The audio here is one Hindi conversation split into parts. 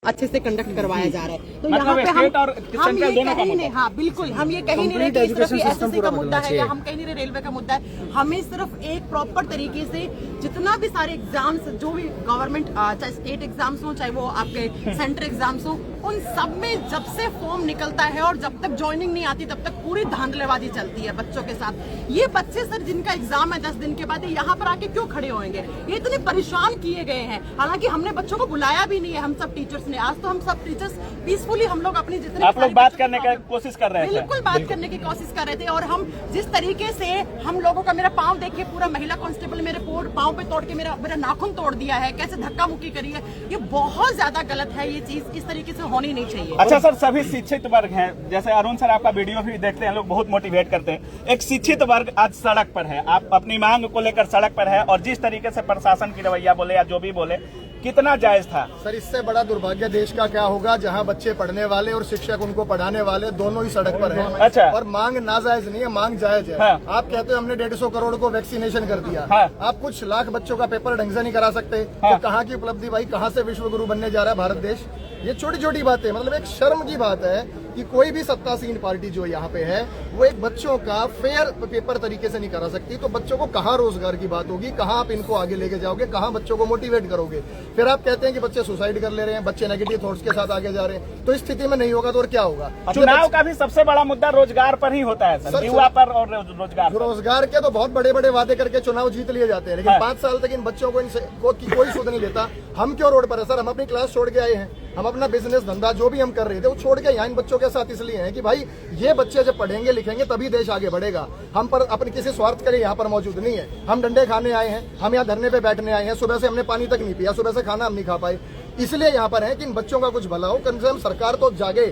अच्छे से कंडक्ट करवाया जा रहा है। तो मतलब यहाँ पे हम ये दोनों कहीं नहीं, हाँ बिल्कुल, हम ये कहीं नहीं रहे कि सिर्फ एसएससी का मुद्दा है या हम कहीं नहीं रहे रेलवे का मुद्दा है। हमें सिर्फ एक प्रॉपर तरीके से जितना भी सारे एग्जाम्स जो भी गवर्नमेंट चाहे स्टेट एग्जाम्स हो चाहे वो आपके सेंटर एग्जाम्स हो, उन सब में जब से फॉर्म निकलता है और जब तक ज्वाइनिंग नहीं आती तब तक पूरी धांधलेबाजी चलती है बच्चों के साथ। ये बच्चे सर जिनका एग्जाम है 10 दिन के बाद यहाँ पर आके क्यों खड़े होंगे? ये इतने परेशान किए गए हैं। हालांकि हमने बच्चों को बुलाया भी नहीं है, हम सब टीचर्स ने। आज तो हम सब टीचर्स पीसफुली हम लोग अपनी जितने आप लोग बात करने की कोशिश कर रहे थे, बिल्कुल बात करने की कोशिश कर रहे थे। और हम जिस तरीके से हम लोगों का, मेरा पाँव देखिए, पूरा महिला कांस्टेबल मेरे पाँव पे तोड़ के मेरा नाखून तोड़ दिया है, कैसे धक्का मुक्की करी है। ये बहुत ज्यादा गलत है, ये चीज इस तरीके से होनी नहीं चाहिए। अच्छा सर, सभी शिक्षित वर्ग हैं, जैसे अरुण सर आपका वीडियो भी देखते हैं, लोग बहुत मोटिवेट करते हैं। एक शिक्षित वर्ग आज सड़क पर है, आप अपनी मांग को लेकर सड़क पर है, और जिस तरीके से प्रशासन की रवैया बोले या जो भी बोले, कितना जायज था? सर, इससे बड़ा दुर्भाग्य देश का क्या होगा जहां बच्चे पढ़ने वाले और शिक्षक उनको पढ़ाने वाले दोनों ही सड़क पर हैं। अच्छा। और मांग नाजायज नहीं है, मांग जायज है। हाँ। आप कहते हो हमने 150 करोड़ को वैक्सीनेशन कर दिया। हाँ। आप कुछ लाख बच्चों का पेपर ढंग से नहीं करा सकते। हाँ। तो कहाँ की उपलब्धि भाई, कहाँ से विश्व गुरु बनने जा रहा है भारत देश? ये छोटी छोटी बातें, मतलब एक शर्म की बात है कि कोई भी सत्तासीन पार्टी जो यहाँ पे है वो एक बच्चों का फेयर पेपर तरीके से नहीं करा सकती। तो बच्चों को कहाँ रोजगार की बात होगी, कहाँ आप इनको आगे लेके जाओगे, कहाँ बच्चों को मोटिवेट करोगे? फिर आप कहते हैं कि बच्चे सुसाइड कर ले रहे हैं, बच्चे नेगेटिव थॉट्स के साथ आगे जा रहे हैं। तो इस स्थिति में नहीं होगा तो और क्या होगा? चुनाव का भी सबसे बड़ा मुद्दा रोजगार पर ही होता है सर, युवा पर और रोजगार के तो बहुत बड़े बड़े वादे करके चुनाव जीत लिए जाते हैं, लेकिन 5 साल तक इन बच्चों को इनसे कोई सुध नहीं लेता। हम क्यों रोड पर है सर? हम अपनी क्लास छोड़ के आए हैं, हम अपना बिजनेस धंधा जो भी हम कर रहे थे वो छोड़ के यहाँ इन बच्चों के साथ इसलिए हैं कि भाई ये बच्चे जब पढ़ेंगे लिखेंगे तभी देश आगे बढ़ेगा। हम पर अपने किसी स्वार्थ के लिए यहाँ पर मौजूद नहीं है। हम डंडे खाने आए हैं, हम यहाँ धरने पे बैठने आए हैं। सुबह से हमने पानी तक नहीं पिया, सुबह से खाना हम नहीं खा पाए, इसलिए यहाँ पर है कि इन बच्चों का कुछ भला हो। कम से कम सरकार तो जागे।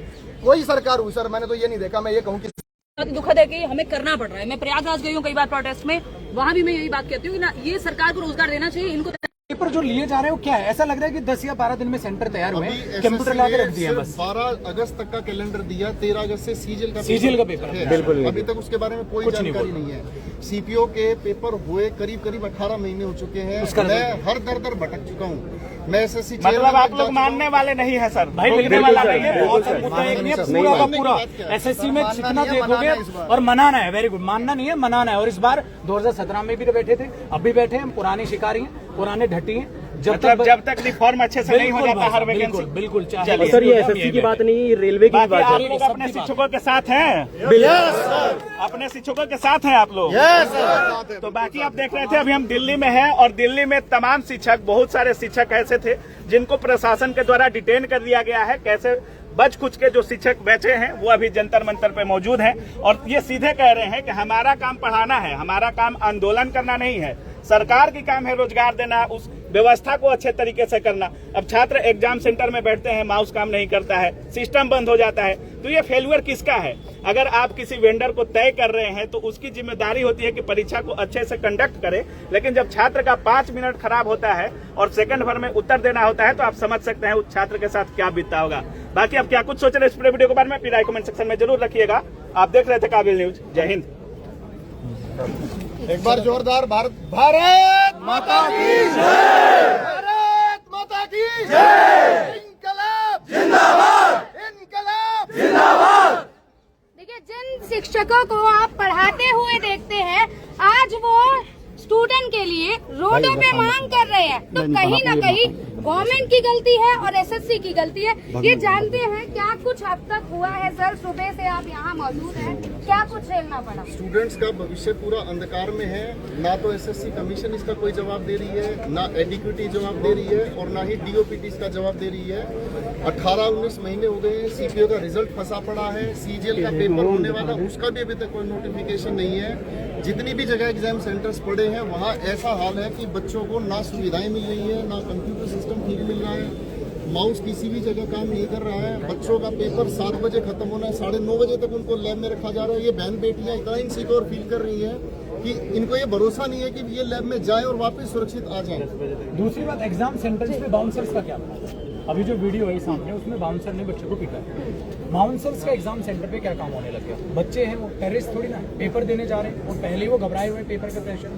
कोई सरकार हुई सर, मैंने तो ये नहीं देखा। मैं ये कहूँ कि दुखद है कि हमें करना पड़ रहा है। मैं प्रयागराज गई हूँ कई बार प्रोटेस्ट में, वहाँ भी मैं यही बात कहती हूँ कि ना ये सरकार को रोजगार देना चाहिए। इनको पेपर जो लिए जा रहे हैं वो क्या है? ऐसा लग रहा है कि 10 या 12 दिन में सेंटर तैयार हुए, कंप्यूटर ला के रख दिया बस। 12 अगस्त तक का कैलेंडर दिया, 13 अगस्त से सीजीएल का पेपर है। बिल्कुल, अभी तक उसके बारे में कोई जानकारी नहीं है। सीपीओ के पेपर हुए करीब 18 महीने हो चुके हैं। मैं हर दर भटक चुका हूँ। मैं एसएससी मतलब आप लोग मानने वाले नहीं है सर? भाई मिलने वाला नहीं है। पूरा का पूरा एसएससी में जितना देखोगे, और मनाना है, वेरी गुड, मानना नहीं है, मनाना है। और इस बार 2017 में भी तो बैठे थे, अब भी बैठे हैं, हम पुराने शिकारी हैं, पुराने ढट्टी हैं। जब तक रिफॉर्म अच्छे से नहीं हो जाता हर वैकेंसी। बिल्कुल। सर ये एसएससी की बात नहीं, रेलवे की बात है। आप लोग अपने शिक्षकों के साथ हैं? अपने शिक्षकों के साथ हैं आप लोग? तो बाकी आप देख रहे थे, अभी हम दिल्ली में हैं, और दिल्ली में तमाम शिक्षक, बहुत सारे शिक्षक ऐसे थे जिनको प्रशासन के द्वारा डिटेन कर दिया गया है। कैसे बच कुछ के जो शिक्षक बचे हैं वो अभी जंतर मंतर पे मौजूद हैं, और ये सीधे कह रहे हैं कि हमारा काम पढ़ाना है, हमारा काम आंदोलन करना नहीं है। सरकार की काम है रोजगार देना, उस व्यवस्था को अच्छे तरीके से करना। अब छात्र एग्जाम सेंटर में बैठते हैं, माउस काम नहीं करता है, सिस्टम बंद हो जाता है, तो ये फेल्यूर किसका है? अगर आप किसी वेंडर को तय कर रहे हैं तो उसकी जिम्मेदारी होती है कि परीक्षा को अच्छे से कंडक्ट करे। लेकिन जब छात्र का 5 मिनट खराब होता है और सेकंड भर में उत्तर देना होता है, तो आप समझ सकते हैं उस छात्र के साथ क्या बीतता होगा। बाकी आप क्या कुछ सोच रहे हैं इस पूरे वीडियो के बारे में, अपनी राय कमेंट सेक्शन में जरूर रखिएगा। आप देख रहे थे काबिल न्यूज। जय हिंद। एक बार जोरदार भारत माता की जय, भारत माता की जय, इनकलाब जिंदाबाद, इनकलाब जिंदाबाद। देखिए, जिन शिक्षकों को आप पढ़ाते हुए देखते हैं, आज वो स्टूडेंट के लिए रोडों पे मांग कर रहे हैं, तो कहीं ना कहीं गवर्नमेंट की गलती है और एसएससी की गलती है। ये जानते हैं क्या कुछ अब तक हुआ है सर? सुबह से आप यहाँ मौजूद हैं, क्या कुछ झेलना पड़ा? स्टूडेंट्स का भविष्य पूरा अंधकार में है। ना तो एसएससी कमीशन इसका कोई जवाब दे रही है, ना एडीक्यूटी जवाब दे रही है, और ना ही डीओपीटी इसका जवाब दे रही है। 18-19 महीने हो गए हैं, सीपीओ का रिजल्ट फंसा पड़ा है, सीजीएल का पेपर होने वाला, उसका भी अभी तक कोई नोटिफिकेशन नहीं है। जितनी भी जगह एग्जाम सेंटर्स पड़े हैं वहाँ ऐसा हाल है कि बच्चों को ना सुविधाएं मिल रही है, ना कंप्यूटर सिस्टम ठीक मिल रहा है, माउस किसी भी जगह काम नहीं कर रहा है। बच्चों का पेपर 7 बजे खत्म होना है, 9:30 बजे तक उनको लैब में रखा जा रहा है। ये बहन बेटियां इतना इनसिक्योर फील कर रही हैं कि इनको ये भरोसा नहीं है कि ये लैब में जाए और वापस सुरक्षित आ जाए। दूसरी बात, एग्जाम सेंटर्स पे बाउंसर्स का क्या? अभी जो वीडियो है सामने, उसमें बाउंसर ने बच्चे को पीटा है। बाउंसर्स का एग्जाम सेंटर पे क्या काम होने लग गया? बच्चे हैं, वो टेररिस्ट थोड़ी ना, पेपर देने जा रहे हैं, और पहले वो घबराए हुए पेपर के प्रेशर,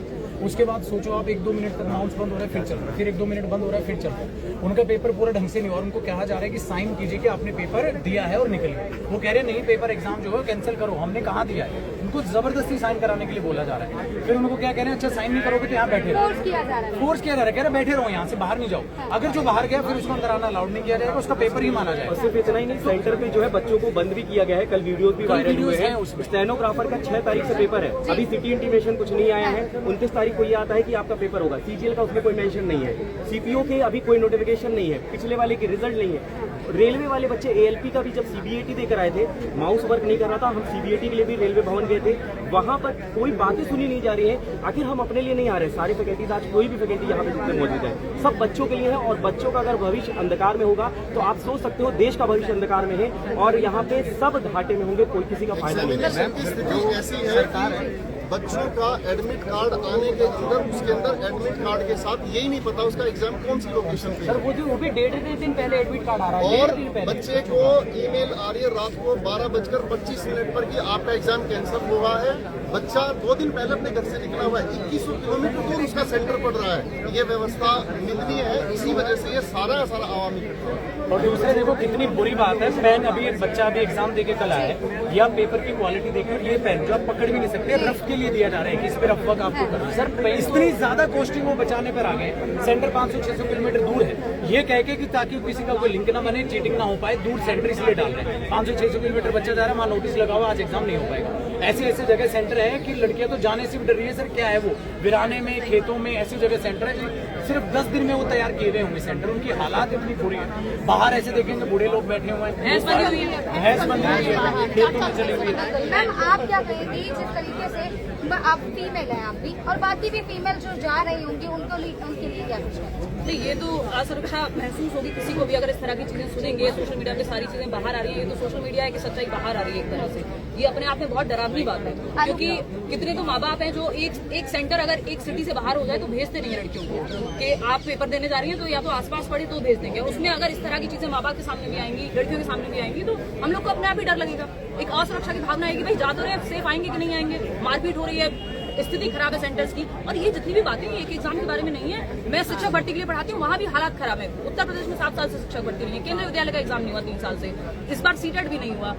उसके बाद सोचो आप 1-2 मिनट तक माउस बंद हो रहा है, फिर चल रहा है, फिर 1-2 मिनट बंद हो रहा है, फिर चल रहा है। उनका पेपर पूरा ढंग से नहीं हुआ और उनको कहा जा रहा है कि साइन कीजिए कि आपने पेपर दिया है और निकल गया। वो कह रहे हैं नहीं, पेपर एग्जाम जो है कैंसिल करो। हमने कहाँ दिया है? उनको जबरदस्ती साइन कराने के लिए बोला जा रहा है। फिर उनको क्या कह रहे हैं, अच्छा साइन नहीं करोगे तो यहाँ बैठे रहो। फोर्स किया जा रहा है, फोर्स किया जा रहा है, कह रहे बैठे रहो, यहाँ से बाहर नहीं जाओ। अगर जो बाहर गया फिर उसको अंदर आना अलाउड नहीं किया जाएगा, उसका पेपर ही माना जाएगा। सिर्फ इतना ही नहीं, सेंटर पे जो है बच्चों को बंद भी किया गया है। कल वीडियोस भी वायरल हुए हैं। स्टेनोग्राफर का 6 तारीख से पेपर है, अभी सिटी इंटीमेशन कुछ नहीं आया है। 29 तारीख को ये आता है कि आपका पेपर होगा। सीजीएल का उसमें कोई मेंशन नहीं है, सीपीओ के अभी कोई नोटिफिकेशन नहीं है, पिछले वाले की रिजल्ट नहीं है। रेलवे वाले बच्चे एएलपी का भी जब सीबीएटी देकर आए थे, माउस वर्क नहीं कर रहा था, हम सीबीएटी के लिए भी रेलवे भवन गए थे, वहां पर कोई बातें सुनी नहीं जा रही है। आखिर हम अपने लिए नहीं आ रहे, सारे फैकल्टीज आज कोई भी फैकल्टी यहाँ पे जितने मौजूद है सब बच्चों के लिए है। और बच्चों का अगर भविष्य अंधकार में होगा तो आप सोच सकते हो देश का भविष्य अंधकार में है और यहाँ पे सब घाटे में होंगे, कोई किसी का फायदा नहीं है। स्थिति ऐसी है कि बच्चों का एडमिट कार्ड आने के अंदर उसके अंदर एडमिट कार्ड के साथ यही नहीं पता उसका एग्जाम कौन सी लोकेशन पे सर वो भी 1.5 दिन पहले एडमिट कार्ड आ रहा है और 1.5 दिन पहले। बच्चे को ईमेल आ रही है रात को 12:25 पर कि आपका एग्जाम कैंसिल हुआ है। बच्चा 2 दिन पहले अपने घर से निकला हुआ है, 2100 किलोमीटर दूर उसका सेंटर पड़ रहा है। ये व्यवस्था निंदनीय है, इसी वजह से ये सारा आवामी इकट्ठा। और दूसरे देखो कितनी बुरी बात है, पेन अभी एक बच्चा अभी एग्जाम देके कल आया है, या पेपर की क्वालिटी देखिए, ये पेन जो आप पकड़ भी नहीं सकते, रफ के लिए दिया जा रहा है कि इस पे रफ वर्क आपको करना है। सर इतनी ज्यादा कॉस्टिंग वो बचाने पर आ गए। सेंटर 500-600 किलोमीटर दूर है, ये कह के कि ताकि किसी का कोई लिंक ना बने, चीटिंग ना हो पाए, दूर सेंटर इसलिए डाल रहे हैं। 500-600 किलोमीटर बच्चा जा रहा है, वहाँ नोटिस लगा हुआ आज एग्जाम नहीं हो पाएगा। ऐसे ऐसे जगह सेंटर है कि लड़कियां तो जाने से भी डर रही है। सर क्या है वो वीराने में, खेतों में, ऐसी जगह सेंटर है जो सिर्फ 10 दिन में वो तैयार किए गए होंगे सेंटर। उनकी हालात इतनी बुरी है, बाहर ऐसे देखेंगे बूढ़े लोग बैठे हुए हैं, भैंस बंधी हुई है, खेतों में चली हुई है। मैम आप क्या कहेंगी जिस तरीके से आप फीमेल हैं आप भी और बाकी भी फीमेल जो जा रही होंगी उनके लिए क्या कुछ है? नहीं, ये तो असुरक्षा महसूस होगी किसी को भी अगर इस तरह की चीजें सुनेंगे। सोशल मीडिया पे सारी चीजें बाहर आ रही है, ये तो सोशल मीडिया है कि सच्चाई बाहर आ रही है एक तरह से। ये अपने आप में बहुत डरावनी बात है, क्योंकि कितने तो माँ बाप हैं जो एक सेंटर अगर एक सिटी से बाहर हो जाए तो भेजते नहीं है लड़कियों को कि आप पेपर देने जा रही हैं तो या तो आसपास पड़े तो भेज देंगे। उसमें अगर इस तरह की चीजें माँ बाप के सामने भी आएंगी, लड़कियों के सामने भी आएंगी, तो हम लोग को अपने आप ही डर लगेगा। एक असुरक्षा की भावना आएगी, भाई जा तो रहे सेफ आएंगे कि नहीं आएंगे, मारपीट हो रही है, स्थिति खराब है सेंटर्स की। और ये जितनी भी बातें एक एग्जाम के बारे में नहीं है। मैं शिक्षक भर्ती के लिए पढ़ाती हूँ, वहाँ भी हालात खराब है। उत्तर प्रदेश में 7 साल से शिक्षक भर्ती नहीं है, केंद्रीय विद्यालय का एग्जाम नहीं हुआ 3 साल से, इस बार सीटेट भी नहीं हुआ।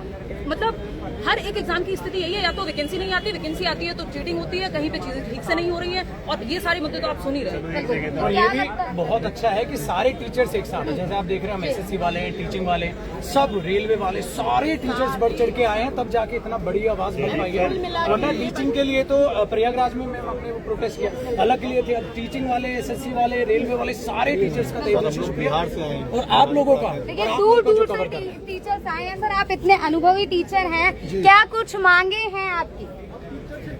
मतलब हर एक एग्जाम की स्थिति यही है, या तो वैकेंसी नहीं आती, वैकेंसी आती है तो चीटिंग होती है, कहीं पे चीजें ठीक से नहीं हो रही है, और ये सारे मुद्दे तो आप सुन ही रहे हैं। और ये भी बहुत अच्छा है कि सारे टीचर्स एक साथ हैं। जैसे आप देख रहे हैं, हम एसएससी वाले हैं, टीचिंग वाले, सब रेलवे वाले, सारे टीचर्स बढ़ चढ़ के आए हैं, तब जाके इतना बड़ी आवाज बन पाई है। वरना टीचिंग के लिए तो प्रयागराज में मैम आपने वो प्रोटेस्ट किया, अलग के लिए थे। टीचिंग वाले, एसएससी वाले, रेलवे वाले, सारे टीचर्स का बिहार से आए और आप लोगों का दूर दूर से टीचर्स आए हैं। सर आप इतने अनुभवी टीचर हैं, क्या कुछ मांगे हैं आपकी?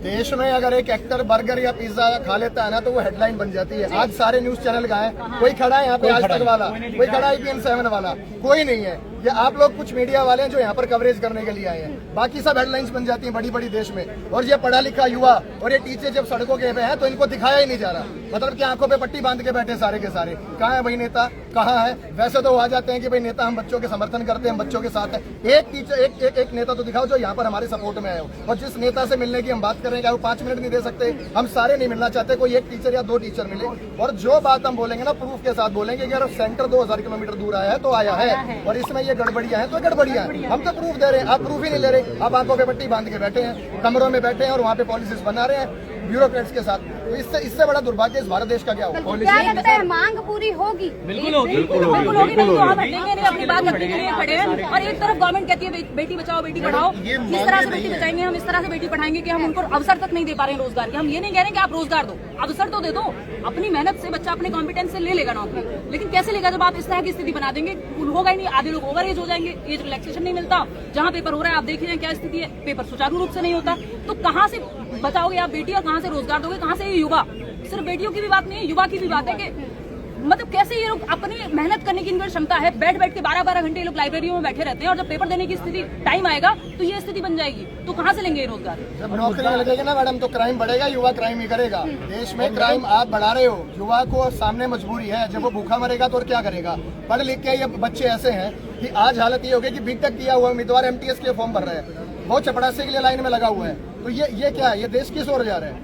देश में अगर एक एक्टर बर्गर या पिज्जा खा लेता है ना तो वो हेडलाइन बन जाती है। आज सारे न्यूज चैनल का है, कोई खड़ा है यहाँ पे आज तक वाला, कोई खड़ा है IPN 7 वाला, कोई नहीं है। ये आप लोग कुछ मीडिया वाले हैं जो यहाँ पर कवरेज करने के लिए आए हैं, बाकी सब हेडलाइंस बन जाती हैं बड़ी बड़ी देश में। और ये पढ़ा लिखा युवा और ये टीचर जब सड़कों के पे हैं तो इनको दिखाया ही नहीं जा रहा, मतलब कि आंखों पे पट्टी बांध के बैठे सारे के सारे। कहाँ है भाई नेता, कहाँ है? वैसे तो आ जाते हैं कि भाई नेता हम बच्चों के समर्थन करते हैं, बच्चों के साथ है। एक टीचर एक नेता तो दिखाओ जो यहाँ पर हमारे सपोर्ट में आए हो। और जिस नेता से मिलने की हम बात कर रहे हैं वो 5 मिनट नहीं दे सकते, हम सारे नहीं मिलना चाहते, कोई एक टीचर या 2 टीचर मिले। और जो बात हम बोलेंगे ना प्रूफ के साथ बोलेंगे कि अगर सेंटर 2000 किलोमीटर दूर आया है तो आया है, और इसमें ये गड़बड़ियां हैं तो गड़बड़ियां हैं। हम तो प्रूफ दे रहे हैं, आप प्रूफ ही नहीं ले रहे। आप आंखों पे पट्टी बांध के बैठे हैं, कमरों में बैठे हैं और वहाँ पे पॉलिसीज बना रहे हैं ब्यूरोक्रेट्स के साथ। तो इससे बड़ा दुर्भाग्य इस भारत देश का क्या होगा? क्या लगता है मांग पूरी होगी? बिल्कुल होगी, बिल्कुल होगी। नहीं तो हम हटेंगे नहीं, अपनी बात रखने के लिए खड़े हैं। और एक तरफ गवर्नमेंट कहती है बेटी बचाओ बेटी पढ़ाओ, इस तरह से बेटी बचाएंगे हम, इस तरह से बेटी पढ़ाएंगे कि हम उनको अवसर तक नहीं दे पा रहे हैं रोजगार के। हम ये नहीं कह रहे कि आप रोजगार दो, अवसर तो दे दो। अपनी मेहनत से बच्चा अपने कॉम्पिटेंस से ले लेगा नौकरी, लेकिन कैसे लेगा जब आप इस तरह की स्थिति बना देंगे? होगा ही नहीं। आधे लोग ओवर एज हो जाएंगे, एज रिलैक्सेशन नहीं मिलता। जहाँ पेपर हो रहा है आप देख रहे हैं क्या स्थिति है, पेपर सुचारू रूप से नहीं होता। तो कहाँ से बचाओगे आप बेटी और कहाँ से रोजगार दोगे? कहाँ से ये युवा? सिर्फ बेटियों की भी बात नहीं है, युवा की भी बात है कि मतलब कैसे ये लोग अपनी मेहनत करने की इनकी क्षमता है, बैठ बैठ के 12-12 घंटे लोग लाइब्रेरियों में बैठे रहते हैं, और जब पेपर देने की स्थिति टाइम आएगा तो ये स्थिति बन जाएगी। तो कहाँ से लेंगे ये रोजगार? जब नौकरी लगेगी ना मैडम तो क्राइम बढ़ेगा, युवा क्राइम ही करेगा। देश में क्राइम आप बढ़ा रहे हो, युवा को सामने मजबूरी है। जब वो भूखा मरेगा तो और क्या करेगा? पढ़ लिख के ये बच्चे ऐसे हैं कि आज हालत ये हो गई कि बीटेक किया हुआ उम्मीदवार MTS के फॉर्म भर रहे हैं, वो चपरासी के लिए लाइन में लगा हुआ है। तो ये क्या है? ये देश किस ओर जा रहा है?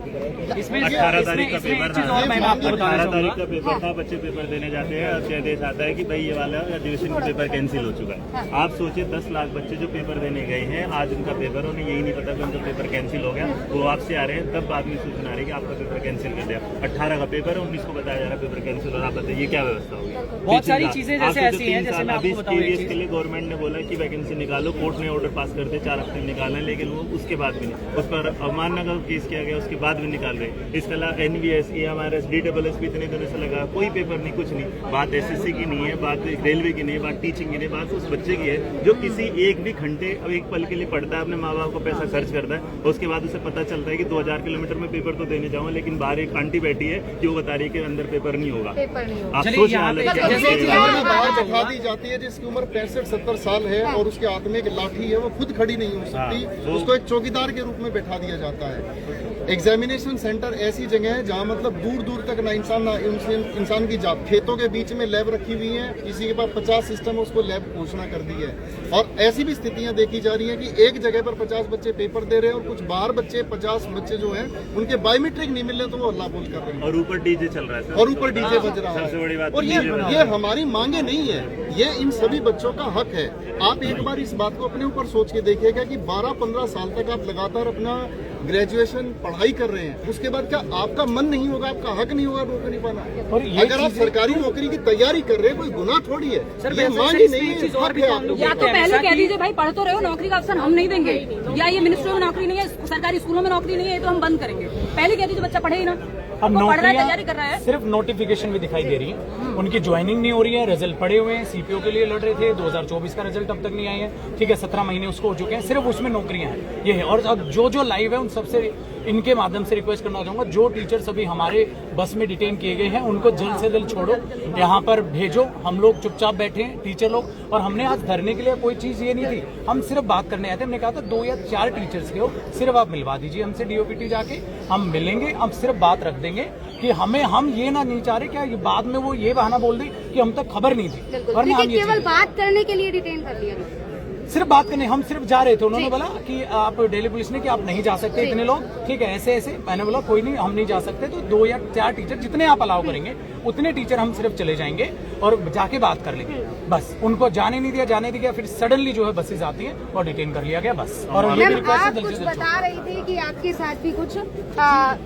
इसमें 18 तारीख का इसमें पेपर एक चीज और मैं आपको बताना 18 तारीख चाहूंगा। का पेपर था, बच्चे पेपर देने जाते हैं और आदेश आता है कि भाई ये वाला अधिवेशन का पेपर कैंसिल हो चुका है। आप सोचिए 10 लाख बच्चे जो पेपर देने गए हैं, आज उनका पेपर, उन्हें यही नहीं पता कि उनका पेपर कैंसिल हो गया, वो आपसे आ रहे हैं, तब बाद में सूचना आ रही है कि आपका पेपर कैंसिल कर दिया। 18 का पेपर है, 19 को बताया जा रहा है पेपर कैंसिल, और आप बताइए क्या व्यवस्था होगी? बहुत सारी चीजें जैसे ऐसी हैं, जैसे मैं आपको बताऊं एक इसके लिए गवर्नमेंट ने बोला कि वैकेंसी निकालो, कोर्ट ने ऑर्डर पास कर दिया 4 हफ्ते निकालना है, लेकिन वो उसके बाद भी नहीं, उस पर अवमानना का केस किया गया, उसके बाद भी निकाल रहे। इसके अलावा NVS, EMRS, DSS भी इतने दिनों से लगा, कोई पेपर नहीं, कुछ नहीं। बात SSC की नहीं है, बात रेलवे की नहीं है, बात टीचिंग की नहीं, बात उस बच्चे की है जो किसी एक भी घंटे और एक पल के लिए पढ़ता है, अपने माँ बाप को पैसा खर्च करता है, और उसके बाद उसे पता चलता है कि 2000 किलोमीटर में पेपर तो देने जाऊँ, लेकिन बाहर एक आंटी बैठी है कि वो बता रही है कि अंदर पेपर नहीं होगा। आप चलिए, सोच यहाँ पे हालत क्या जैसे है। में बाहर बैठा दी जाती है जिसकी उम्र 65-70 साल है और उसके हाथ में एक लाठी है, वो खुद खड़ी नहीं हो सकती, उसको एक चौकीदार के रूप में बैठा दिया जाता है। एग्जामिनेशन सेंटर ऐसी जगह है जहाँ मतलब दूर दूर तक ना इंसान की जात, खेतों के बीच में लैब रखी हुई है, किसी के पास 50 सिस्टम है, उसको लैब घोषणा कर दी है। और ऐसी भी स्थितियां देखी जा रही है कि एक जगह पर 50 बच्चे पेपर दे रहे हैं और कुछ बाहर बच्चे 50 बच्चे जो हैं उनके बायोमेट्रिक नहीं मिल रहे तो वो हल्ला बोल कर रहे हैं, और ऊपर डीजे चल रहा है, और ऊपर डीजे बज रहा है। सबसे बड़ी बात और ये हमारी मांगे नहीं है, ये इन सभी बच्चों का हक है। आप एक बार इस बात को अपने ऊपर सोच के देखिएगा कि 12-15 साल तक आप लगातार अपना ग्रेजुएशन पढ़ाई कर रहे हैं, उसके बाद क्या आपका मन नहीं होगा, आपका हक नहीं होगा नौकरी पाना? और ये अगर आप सरकारी नौकरी की तैयारी कर रहे हैं, कोई गुनाह थोड़ी है, ये मांग ही नहीं है, हक है आप लोगों या का। तो पहले कह दीजिए भाई पढ़ तो रहे हो, नौकरी का अवसर हम नहीं देंगे, या ये मिनिस्ट्री में नौकरी नहीं है, सरकारी स्कूलों में नौकरी नहीं है, तो हम बंद करेंगे। पहले कह दीजिए बच्चा पढ़े ही ना, अब वो पढ़ रहा है, नौकरियां तैयारी कर रहा है। सिर्फ नोटिफिकेशन भी दिखाई दे रही है, उनकी ज्वाइनिंग नहीं हो रही है, रिजल्ट पड़े हुए हैं, CPO के लिए लड़ रहे थे, 2024 का रिजल्ट अब तक नहीं आया है, ठीक है, 17 महीने उसको हो चुके हैं, सिर्फ उसमें नौकरियां हैं, ये है। और अब जो लाइव है उन सबसे इनके माध्यम से रिक्वेस्ट करना चाहूंगा, जो टीचर्स अभी हमारे बस में डिटेन किए गए हैं उनको जल्द से जल्द छोड़ो, यहाँ पर भेजो। हम लोग चुपचाप बैठे हैं, टीचर लोग, और हमने आज धरने के लिए कोई चीज ये नहीं थी, हम सिर्फ बात करने आए थे। हमने कहा था 2 या 4 टीचर्स के हो, सिर्फ आप मिलवा दीजिए हमसे DOPT जाके, हम मिलेंगे, हम सिर्फ बात रख देंगे कि हम ये ना नहीं चाह रहे क्या ये बाद में वो ये बहाना बोल दे कि हम तक खबर नहीं थी, वरना हम ये केवल बात करने के लिए डिटेन कर लिया गया। सिर्फ बात करने, हम सिर्फ जा रहे थे, उन्होंने बोला कि आप दिल्ली पुलिस ने कि आप नहीं जा सकते इतने लोग, ठीक है, ऐसे ऐसे। मैंने बोला कोई नहीं, हम नहीं जा सकते, तो 2 या 4 टीचर जितने आप अलाउ करेंगे उतने टीचर हम सिर्फ चले जाएंगे और जाके बात कर लेंगे, बस। उनको जाने नहीं दिया, फिर सडनली जो है बसेज आती है और डिटेन कर लिया गया, बस। और ये भी रिक्वेस्ट है आप जल्द कुछ से जल्द बता रही थी कि आपके साथ भी कुछ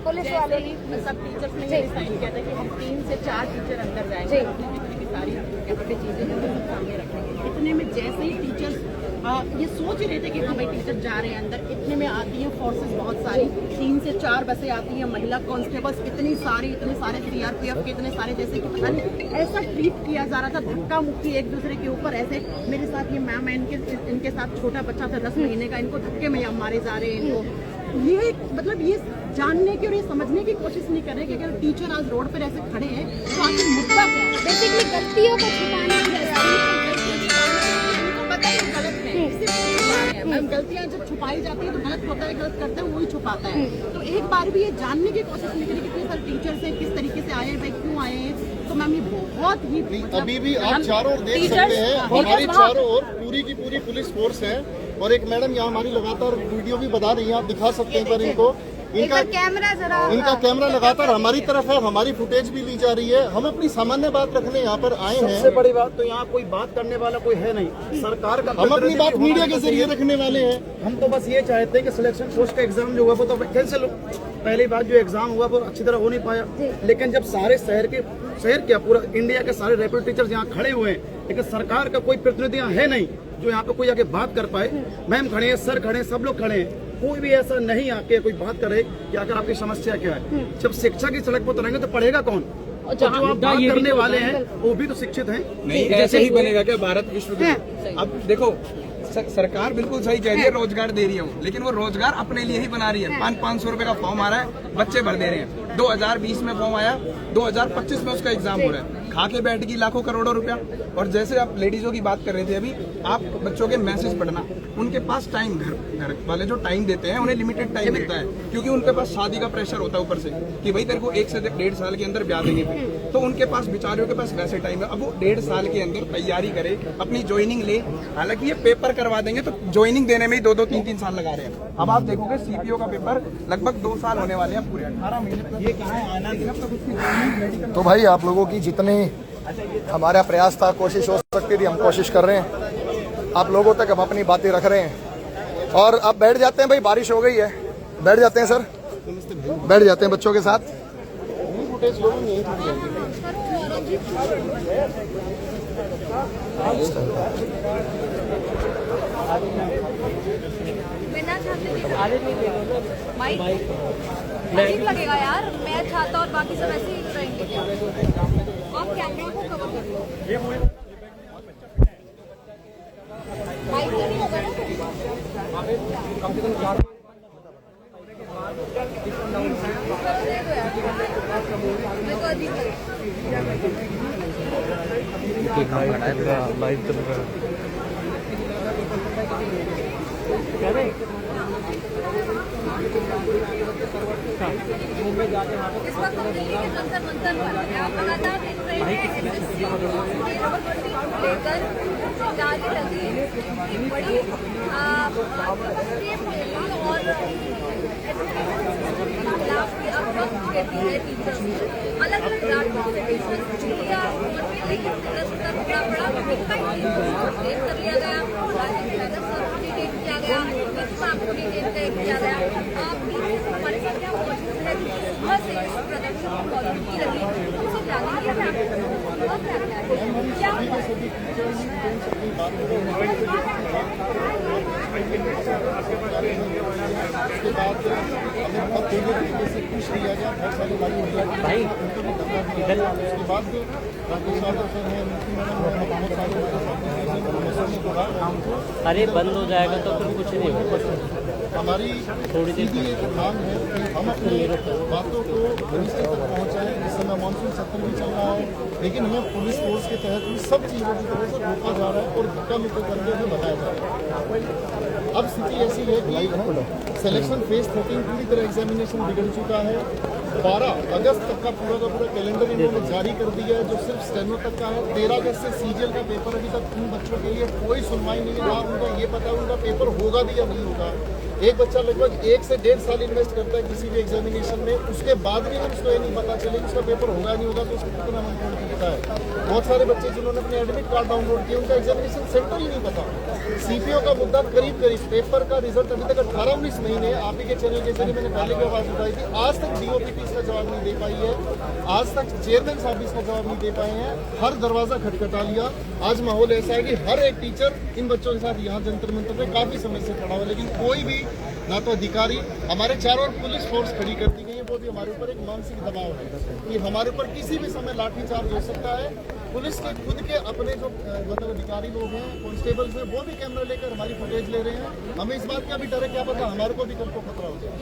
पुलिस वाले ही सब टीचर्स ने ये डिसाइड किया था कि हम 3 से 4 टीचर अंदर जाएंगे, जितनी भी सारी चीजें हैं वो सामने रखेंगे। इतने में जैसे ही टीचर्स ये सोच रहे थे कि हाँ भाई टीचर जा रहे हैं अंदर, इतने में आती हैं फोर्सेस बहुत सारी, 3 से 4 बसें आती हैं, महिला कांस्टेबल्स इतने सारे CRPF के इतने सारे, जैसे कि पता नहीं ऐसा ट्रीट किया जा रहा था, धक्का मुक्की एक दूसरे के ऊपर। ऐसे मेरे साथ ये मैम है, इनके साथ छोटा बच्चा था 10 महीने का, इनको धक्के में मारे जा रहे हैं इनको। ये मतलब ये जानने की और ये समझने की कोशिश नहीं कर रहे कि अगर टीचर आज रोड पर ऐसे खड़े हैं तो आखिर मुद्दा क्या है। बेसिकली गलतियों को छुपाने की पता है गलत है, मैम गलतियां जब छुपाई जाती है तो गलत होता है, गलत करते हैं वही छुपाता है। तो एक बार भी ये जानने की कोशिश नहीं करी कितने सारे टीचर्स हैं, किस तरीके से आए हैं, भाई क्यों आए हैं। तो मैम ये बहुत ही अभी भी आप चारों ओर देख सकते हैं, हमारी चारों ओर पूरी की पूरी पुलिस फोर्स है, और एक मैडम यहाँ हमारी लगातार वीडियो भी बता रही है, आप दिखा सकते हैं पर इनको, इनका कैमरा लगातार हमारी तरफ है, हमारी फुटेज भी ली जा रही है। हम अपनी सामान्य बात रखने यहाँ पर आए हैं। सबसे बड़ी बात तो यहाँ कोई बात करने वाला कोई है नहीं, सरकार का हम अपनी बात मीडिया के जरिए रखने वाले हैं। हम तो बस ये चाहते हैं कि सिलेक्शन पोस्ट का एग्जाम जो हुआ वो तो कैंसिल हो। पहली बार जो एग्जाम हुआ वो अच्छी तरह हो नहीं पाया, लेकिन जब सारे शहर क्या पूरा इंडिया के सारे रैपिड टीचर्स यहाँ खड़े हुए हैं, लेकिन सरकार का कोई प्रतिनिधि यहाँ है नहीं जो यहाँ पे कोई आके बात कर पाए। मैम खड़े हैं, सर खड़े हैं, सब लोग खड़े हैं, कोई भी ऐसा नहीं आके कोई बात करे कि आकर आपकी समस्या क्या है। जब शिक्षा की सड़क पर उतरेंगे तो पढ़ेगा कौन? जो आप बात करने वाले हैं वो भी तो शिक्षित हैं। नहीं ऐसे ही बनेगा क्या भारत विश्वविद्यालय? अब देखो सरकार बिल्कुल सही कह रही है, रोजगार दे रही है, लेकिन वो रोजगार अपने लिए ही बना रही है। 500 रुपए का फॉर्म आ रहा है, बच्चे भर दे रहे हैं। 2020 में फॉर्म आया, 2025 में उसका एग्जाम हो रहा है। खा के बैठ गई लाखों करोड़ों रुपया। और जैसे आप लेडीजों की बात कर रहे थे अभी, आप बच्चों के मैसेज पढ़ना, उनके पास टाइम, घर वाले जो टाइम देते हैं उन्हें लिमिटेड टाइम मिलता है, क्योंकि उनके पास शादी का प्रेशर होता है ऊपर से कि भाई तेरे को 1 से 1.5 साल के अंदर ब्याह देंगे फिर। तो उनके पास बेचारियों के पास वैसे टाइम है, अब वो 1.5 साल के अंदर तैयारी करे, अपनी ज्वाइनिंग ले। हालांकि ये पेपर करवा देंगे तो ज्वाइनिंग देने में ही 2-2, 3-3 साल लगा रहे हैं। अब आप देखोगे सीपीओ का पेपर लगभग 2 साल होने वाले हैं, पूरे 18 महीने। ये कहाँ है आना, लेकिन अब तक उसकी मेडिकल। तो भाई आप लोगों की जितनी हमारा प्रयास था, कोशिश हो सकती थी, हम कोशिश कर रहे हैं। आप लोगों तक हम अपनी बातें रख रहे हैं और अब बैठ जाते हैं भाई, बारिश हो गई है, बैठ जाते हैं सर, बैठ जाते हैं बच्चों के साथ। अजीब लगेगा यार, मैं चाहता और बाकी सब ऐसे ही रहेंगे क्या? आप कैमरा को कवर कर लो, माइक तो नहीं होगा ना? मेरे को अजीब इस वक्त हम दिल्ली के जंतर मंतर पर हैं। आप लगातार देख रहे हैं लेकर जाली लगी एक बड़ी और कहती है टीचर्स अलग अलग कर लिया गया, किया गया, किया गया। हमारे साथ क्या मौजूद है सुबह से इस प्रदर्शन की कॉलोनी रही, उसे जानेंगे उसके बाद हमें बहुत तेजी तरीके से पूछ लिया गया, बहुत सारी भाई उसके बाद अरे बंद हो जाएगा तो फिर कुछ नहीं होगा। हमारी थोड़ी देर एक मांग है कि हम अपनी बातों को पुलिस तक पहुँचाएं। इस समय मानसून सत्र भी चल रहा है, लेकिन हमें पुलिस फोर्स के तहत भी सब चीज़ों की तरह से रोका जा रहा है और धक्का मुक्का करके हमें बताया जा रहा है। अब स्थिति ऐसी है कि सिलेक्शन फेज 13 पूरी तरह एग्जामिनेशन बिगड़ चुका है। 12 अगस्त तक का पूरा कैलेंडर इन्होंने जारी कर दिया है, जो सिर्फ स्टेनो तक का है। 13 अगस्त से सीजीएल का पेपर, अभी तक उन बच्चों के लिए कोई सुनवाई नहीं है, ना उनको ये पता है उनका पेपर होगा भी या नहीं होगा। एक बच्चा लगभग 1 से 1.5 साल इन्वेस्ट करता है किसी भी एग्जामिनेशन में, उसके बाद भी उसको ये नहीं पता चले कि उसका पेपर होगा नहीं होगा, तो उसको कितना मन दिखता है। बहुत सारे बच्चे जिन्होंने अपने एडमिट कार्ड डाउनलोड किए, उनका एग्जामिनेशन सेंटर ही नहीं पता। सीपीओ का मुद्दा करीब पेपर का रिजल्ट अभी तक 18-19 महीने आप ही के चैनल के जरिए मैंने पहले भी आवाज उठाई थी, आज तक डीओपीटी इसका जवाब नहीं दे पाई है, आज तक चेयरमैन साहब इसका जवाब नहीं दे पाए हैं। हर दरवाजा खटखटा लिया। आज माहौल ऐसा है कि हर एक टीचर इन बच्चों के साथ यहाँ जंतर मंतर में काफी समय से खड़ा हुआ, लेकिन कोई भी ना तो अधिकारी, हमारे चारों ओर पुलिस फोर्स खड़ी कर दी गई है। वो भी हमारे ऊपर एक मानसिक दबाव है कि हमारे ऊपर किसी भी समय लाठीचार्ज हो सकता है। पुलिस के खुद के अपने जो मतलब अधिकारी लोग हैं, कांस्टेबल्स हैं, वो भी कैमरा लेकर हमारी फुटेज ले रहे हैं। हमें इस बात का भी डर है, क्या पता हमारे को भी कल को खतरा हो जाए।